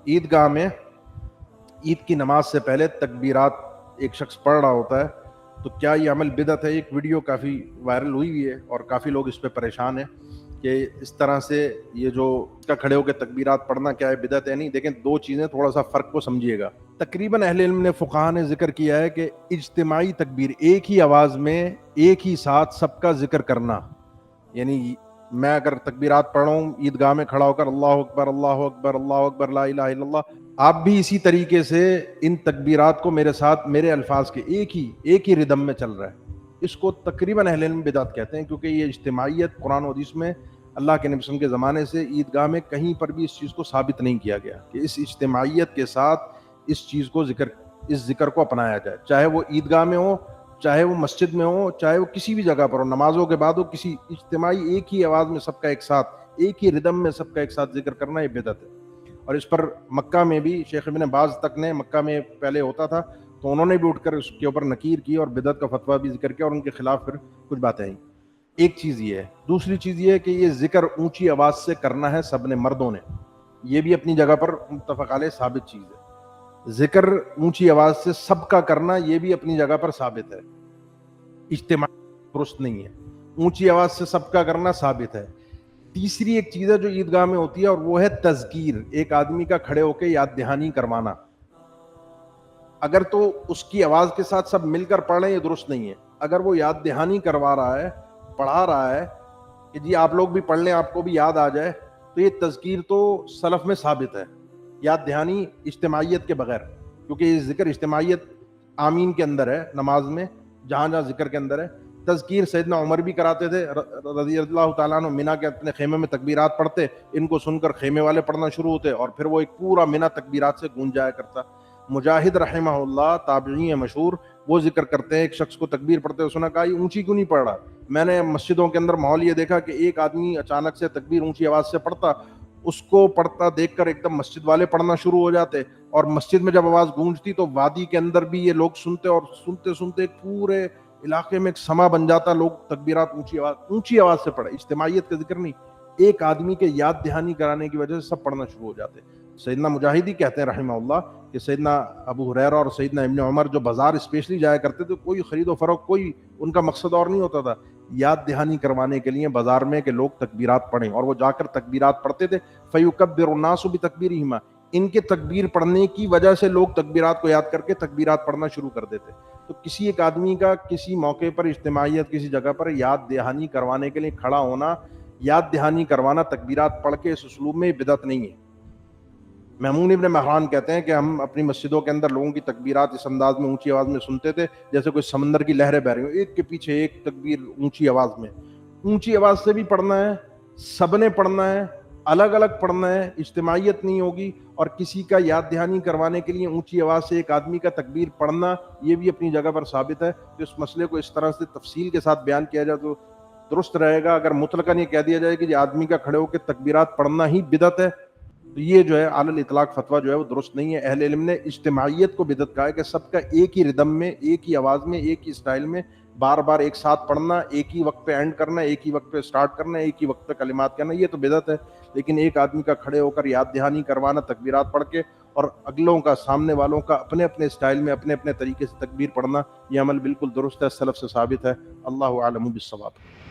عیدگاہ میں عید کی نماز سے پہلے تکبیرات ایک شخص پڑھ رہا ہوتا ہے تو کیا یہ عمل بدعت ہے؟ ایک ویڈیو کافی وائرل ہوئی ہے اور کافی لوگ اس پہ پریشان ہیں کہ اس طرح سے یہ جو کھڑے ہو کے تکبیرات پڑھنا کیا ہے، بدعت ہے؟ نہیں، دیکھیں دو چیزیں، تھوڑا سا فرق کو سمجھیے گا۔ تقریباً اہل علم نے، فقہا نے ذکر کیا ہے کہ اجتماعی تکبیر، ایک ہی آواز میں ایک ہی ساتھ سب کا ذکر کرنا، یعنی میں اگر تکبیرات پڑھ رہا ہوں عیدگاہ میں کھڑا ہو کر اللہ اکبر اللہ اکبر اللہ اکبر لا الہ الا اللہ، آپ بھی اسی طریقے سے ان تکبیرات کو میرے ساتھ، میرے الفاظ کے ایک ہی ردم میں چل رہا ہے، اس کو تقریباً اہل علم بدعت کہتے ہیں، کیونکہ یہ اجتماعیت قرآن و حدیث میں اللہ کے نبی صلی اللہ علیہ وسلم کے زمانے سے عیدگاہ میں کہیں پر بھی اس چیز کو ثابت نہیں کیا گیا کہ اس اجتماعیت کے ساتھ اس چیز کو اس ذکر کو اپنایا جائے، چاہے وہ عیدگاہ میں ہو، چاہے وہ مسجد میں ہو، چاہے وہ کسی بھی جگہ پر ہو، نمازوں کے بعد ہو، کسی اجتماعی ایک ہی آواز میں سب کا ایک ساتھ، ایک ہی ردم میں سب کا ایک ساتھ ذکر کرنا، یہ بدعت ہے۔ اور اس پر مکہ میں بھی شیخ ابن باز تک نے، مکہ میں پہلے ہوتا تھا تو انہوں نے بھی اٹھ کر اس کے اوپر نکیر کی اور بدعت کا فتویٰ بھی ذکر کیا اور ان کے خلاف پھر کچھ باتیں آئیں۔ ایک چیز یہ ہے۔ دوسری چیز یہ ہے کہ یہ ذکر اونچی آواز سے کرنا ہے سب نے، مردوں نے، یہ بھی اپنی جگہ پر متفق علیہ ثابت چیز ہے۔ ذکر اونچی آواز سے سب کا کرنا، یہ بھی اپنی جگہ پر ثابت ہے، اجتماعی درست نہیں ہے، اونچی آواز سے سب کا کرنا ثابت ہے۔ تیسری ایک چیز ہے جو عیدگاہ میں ہوتی ہے اور وہ ہے تذکیر، ایک آدمی کا کھڑے ہو کے یاد دہانی کروانا۔ اگر تو اس کی آواز کے ساتھ سب مل کر پڑھ رہے ہیں، یہ درست نہیں ہے۔ اگر وہ یاد دہانی کروا رہا ہے، پڑھا رہا ہے کہ جی آپ لوگ بھی پڑھ لیں، آپ کو بھی یاد آ جائے، تو یہ تذکیر تو سلف میں ثابت ہے، یاد دہانی اجتماعیت کے بغیر، کیونکہ یہ ذکر اجتماعیت آمین کے اندر ہے، نماز میں جہاں جہاں ذکر کے اندر ہے۔ تذکیر سیدنا عمر بھی کراتے تھے رضی اللہ تعالیٰ عنہ، مینا کے اپنے خیمے میں تکبیرات پڑھتے، ان کو سن کر خیمے والے پڑھنا شروع ہوتے اور پھر وہ ایک پورا مینا تکبیرات سے گونج جایا کرتا۔ مجاہد رحمہ اللہ، تابعی ہیں مشہور، وہ ذکر کرتے ہیں ایک شخص کو تکبیر پڑھتے اس نے کہا یہ اونچی کیوں نہیں پڑھ رہا؟ میں نے مسجدوں کے اندر ماحول یہ دیکھا کہ ایک آدمی اچانک سے تکبیر اونچی آواز سے پڑھتا، اس کو پڑھتا دیکھ کر ایک دم مسجد والے پڑھنا شروع ہو جاتے، اور مسجد میں جب آواز گونجتی تو وادی کے اندر بھی یہ لوگ سنتے، اور سنتے سنتے پورے علاقے میں ایک سما بن جاتا، لوگ تکبیرات اونچی آواز سے پڑھے، اجتماعیت کا ذکر نہیں، ایک آدمی کے یاد دہانی کرانے کی وجہ سے سب پڑھنا شروع ہو جاتے۔ سیدنا مجاہد ہی کہتے ہیں رحمہ اللہ کہ سیدنا ابو ہریرہ اور سیدنا ابن عمر جو بازار اسپیشلی جایا کرتے تھے، کوئی خرید و فروخت، کوئی ان کا مقصد اور نہیں ہوتا تھا، یاد دہانی کروانے کے لیے بازار میں کہ لوگ تکبیرات پڑھیں، اور وہ جا کر تکبیرات پڑھتے تھے۔ فَيُكَبِّرُ النَّاسُ بِتَكْبِيرِهِمَا، ان کے تکبیر پڑھنے کی وجہ سے لوگ تکبیرات کو یاد کر کے تکبیرات پڑھنا شروع کر دیتے۔ تو کسی ایک آدمی کا کسی موقع پر اجتماعیت کسی جگہ پر یاد دہانی کروانے کے لیے کھڑا ہونا، یاد دہانی کروانا تکبیرات پڑھ کے اس اسلوب میں بدعت نہیں ہے۔ محمود ابن مہران کہتے ہیں کہ ہم اپنی مسجدوں کے اندر لوگوں کی تکبیرات اس انداز میں اونچی آواز میں سنتے تھے جیسے کوئی سمندر کی لہریں بہ رہی ہوں، ایک کے پیچھے ایک تکبیر اونچی آواز میں۔ اونچی آواز سے بھی پڑھنا ہے، سب نے پڑھنا ہے، الگ الگ پڑھنا ہے، اجتماعیت نہیں ہوگی۔ اور کسی کا یاد دہانی کروانے کے لیے اونچی آواز سے ایک آدمی کا تکبیر پڑھنا، یہ بھی اپنی جگہ پر ثابت ہے۔ تو اس مسئلے کو اس طرح سے تفصیل کے ساتھ بیان کیا جائے تو درست رہے گا۔ اگر مطلقاً یہ کہہ دیا جائے کہ یہ آدمی کا کھڑے ہو کے تکبیرات پڑھنا ہی بدعت ہے، تو یہ جو ہے علی الاطلاق فتویٰ جو ہے وہ درست نہیں ہے۔ اہل علم نے اجتماعیت کو بدعت کہا ہے کہ سب کا ایک ہی ردم میں، ایک ہی آواز میں، ایک ہی اسٹائل میں بار بار ایک ساتھ پڑھنا، ایک ہی وقت پہ اینڈ کرنا، ایک ہی وقت پہ اسٹارٹ کرنا، ایک ہی وقت پہ کلمات کہنا، یہ تو بدعت ہے۔ لیکن ایک آدمی کا کھڑے ہو کر یاد دہانی کروانا تکبیرات پڑھ کے، اور اگلوں کا، سامنے والوں کا اپنے اپنے اسٹائل میں اپنے اپنے طریقے سے تکبیر پڑھنا، یہ عمل بالکل درست ہے، سلف سے ثابت ہے۔ اللہ اعلم بالصواب۔